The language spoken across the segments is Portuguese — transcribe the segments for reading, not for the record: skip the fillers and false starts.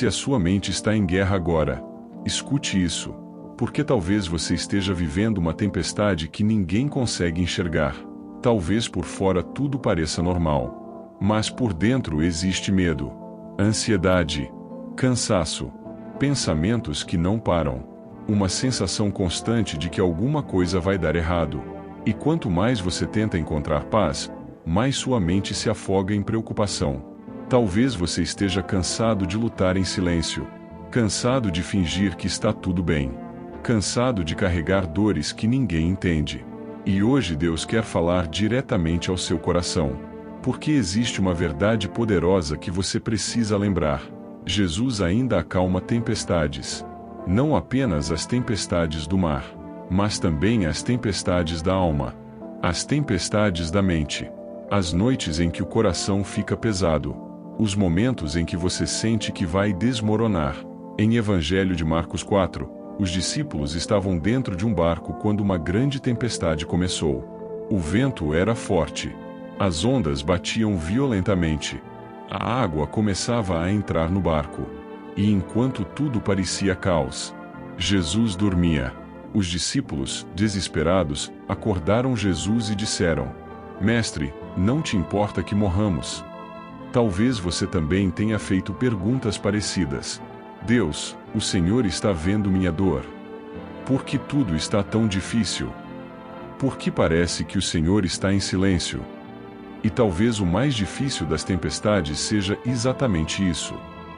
Se a sua mente está em guerra agora, escute isso, porque talvez você esteja vivendo uma tempestade que ninguém consegue enxergar. Talvez por fora tudo pareça normal, mas por dentro existe medo, ansiedade, cansaço, pensamentos que não param, uma sensação constante de que alguma coisa vai dar errado. E quanto mais você tenta encontrar paz, mais sua mente se afoga em preocupação. Talvez você esteja cansado de lutar em silêncio, cansado de fingir que está tudo bem, cansado de carregar dores que ninguém entende. E hoje Deus quer falar diretamente ao seu coração, porque existe uma verdade poderosa que você precisa lembrar. Jesus ainda acalma tempestades. Não apenas as tempestades do mar, mas também as tempestades da alma, as tempestades da mente, as noites em que o coração fica pesado, os momentos em que você sente que vai desmoronar. Em Evangelho de Marcos 4, os discípulos estavam dentro de um barco quando uma grande tempestade começou. O vento era forte. As ondas batiam violentamente. A água começava a entrar no barco. E enquanto tudo parecia caos, Jesus dormia. Os discípulos, desesperados, acordaram Jesus e disseram: Mestre, não te importa que morramos? Talvez você também tenha feito perguntas parecidas. Deus, o Senhor está vendo minha dor. Por que tudo está tão difícil? Por que parece que o Senhor está em silêncio? E talvez o mais difícil das tempestades seja exatamente isso.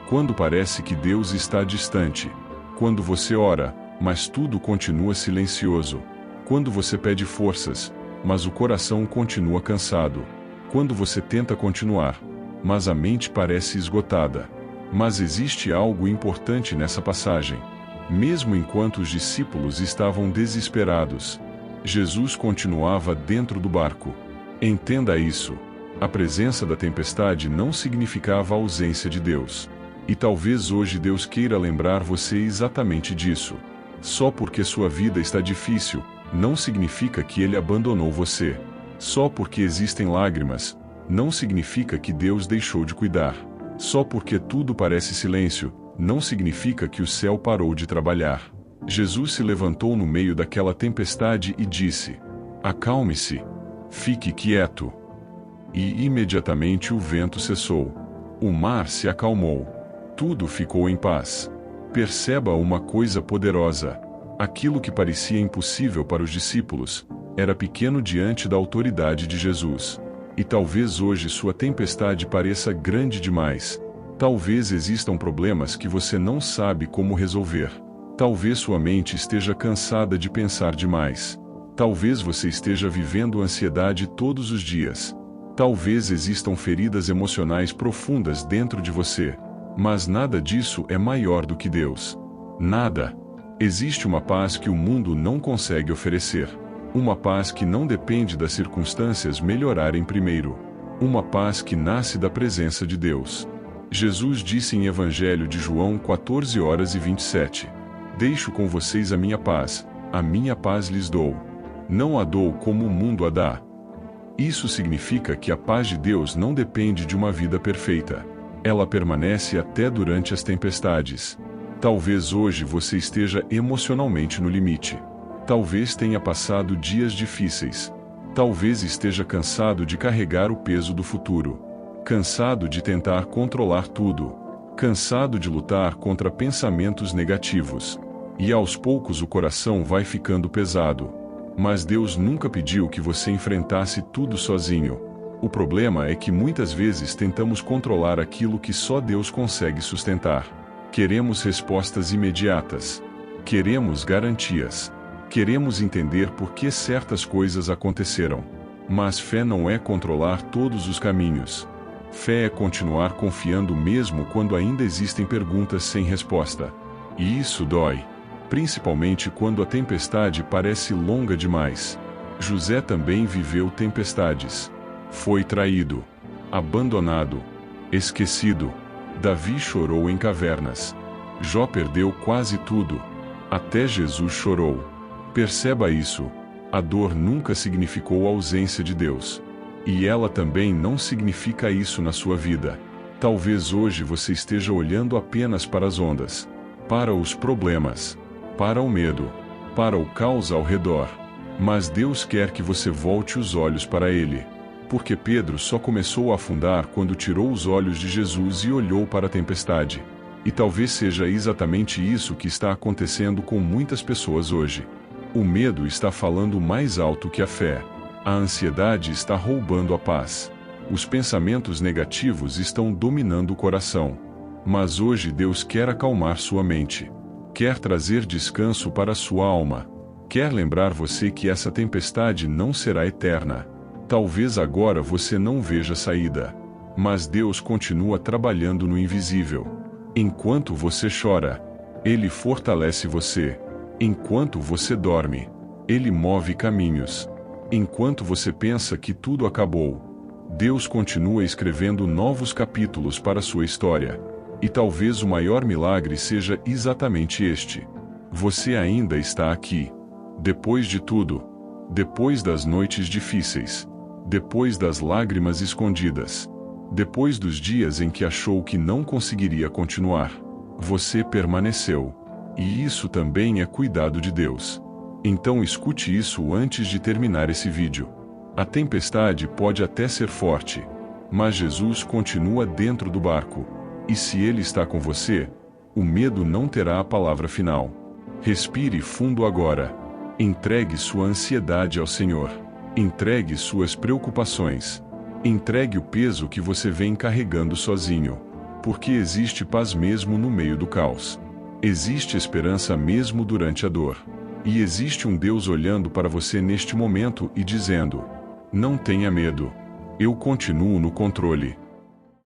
Quando parece que Deus está distante. Quando você ora, mas tudo continua silencioso. Quando você pede forças, mas o coração continua cansado. Quando você tenta continuar, mas a mente parece esgotada. Mas existe algo importante nessa passagem. Mesmo enquanto os discípulos estavam desesperados, Jesus continuava dentro do barco. Entenda isso. A presença da tempestade não significava a ausência de Deus. E talvez hoje Deus queira lembrar você exatamente disso. Só porque sua vida está difícil, não significa que Ele abandonou você. Só porque existem lágrimas, não significa que Deus deixou de cuidar. Só porque tudo parece silêncio, não significa que o céu parou de trabalhar. Jesus se levantou no meio daquela tempestade e disse: Acalme-se. Fique quieto. E imediatamente o vento cessou. O mar se acalmou. Tudo ficou em paz. Perceba uma coisa poderosa. Aquilo que parecia impossível para os discípulos, era pequeno diante da autoridade de Jesus. E talvez hoje sua tempestade pareça grande demais. Talvez existam problemas que você não sabe como resolver. Talvez sua mente esteja cansada de pensar demais. Talvez você esteja vivendo ansiedade todos os dias. Talvez existam feridas emocionais profundas dentro de você. Mas nada disso é maior do que Deus. Nada. Existe uma paz que o mundo não consegue oferecer. Uma paz que não depende das circunstâncias melhorarem primeiro. Uma paz que nasce da presença de Deus. Jesus disse em Evangelho de João 14:27. Deixo com vocês a minha paz lhes dou. Não a dou como o mundo a dá. Isso significa que a paz de Deus não depende de uma vida perfeita. Ela permanece até durante as tempestades. Talvez hoje você esteja emocionalmente no limite. Talvez tenha passado dias difíceis. Talvez esteja cansado de carregar o peso do futuro. Cansado de tentar controlar tudo. Cansado de lutar contra pensamentos negativos. E aos poucos o coração vai ficando pesado. Mas Deus nunca pediu que você enfrentasse tudo sozinho. O problema é que muitas vezes tentamos controlar aquilo que só Deus consegue sustentar. Queremos respostas imediatas. Queremos garantias. Queremos entender por que certas coisas aconteceram. Mas fé não é controlar todos os caminhos. Fé é continuar confiando mesmo quando ainda existem perguntas sem resposta. E isso dói. Principalmente quando a tempestade parece longa demais. José também viveu tempestades. Foi traído, abandonado, esquecido. Davi chorou em cavernas. Jó perdeu quase tudo. Até Jesus chorou. Perceba isso. A dor nunca significou a ausência de Deus. E ela também não significa isso na sua vida. Talvez hoje você esteja olhando apenas para as ondas, para os problemas, para o medo, para o caos ao redor. Mas Deus quer que você volte os olhos para Ele. Porque Pedro só começou a afundar quando tirou os olhos de Jesus e olhou para a tempestade. E talvez seja exatamente isso que está acontecendo com muitas pessoas hoje. O medo está falando mais alto que a fé. A ansiedade está roubando a paz. Os pensamentos negativos estão dominando o coração. Mas hoje Deus quer acalmar sua mente. Quer trazer descanso para a sua alma. Quer lembrar você que essa tempestade não será eterna. Talvez agora você não veja saída. Mas Deus continua trabalhando no invisível. Enquanto você chora, Ele fortalece você. Enquanto você dorme, Ele move caminhos. Enquanto você pensa que tudo acabou, Deus continua escrevendo novos capítulos para sua história. E talvez o maior milagre seja exatamente este. Você ainda está aqui. Depois de tudo. Depois das noites difíceis. Depois das lágrimas escondidas. Depois dos dias em que achou que não conseguiria continuar. Você permaneceu. E isso também é cuidado de Deus. Então escute isso antes de terminar esse vídeo. A tempestade pode até ser forte, mas Jesus continua dentro do barco. E se Ele está com você, o medo não terá a palavra final. Respire fundo agora. Entregue sua ansiedade ao Senhor. Entregue suas preocupações. Entregue o peso que você vem carregando sozinho. Porque existe paz mesmo no meio do caos. Existe esperança mesmo durante a dor. E existe um Deus olhando para você neste momento e dizendo: não tenha medo. Eu continuo no controle.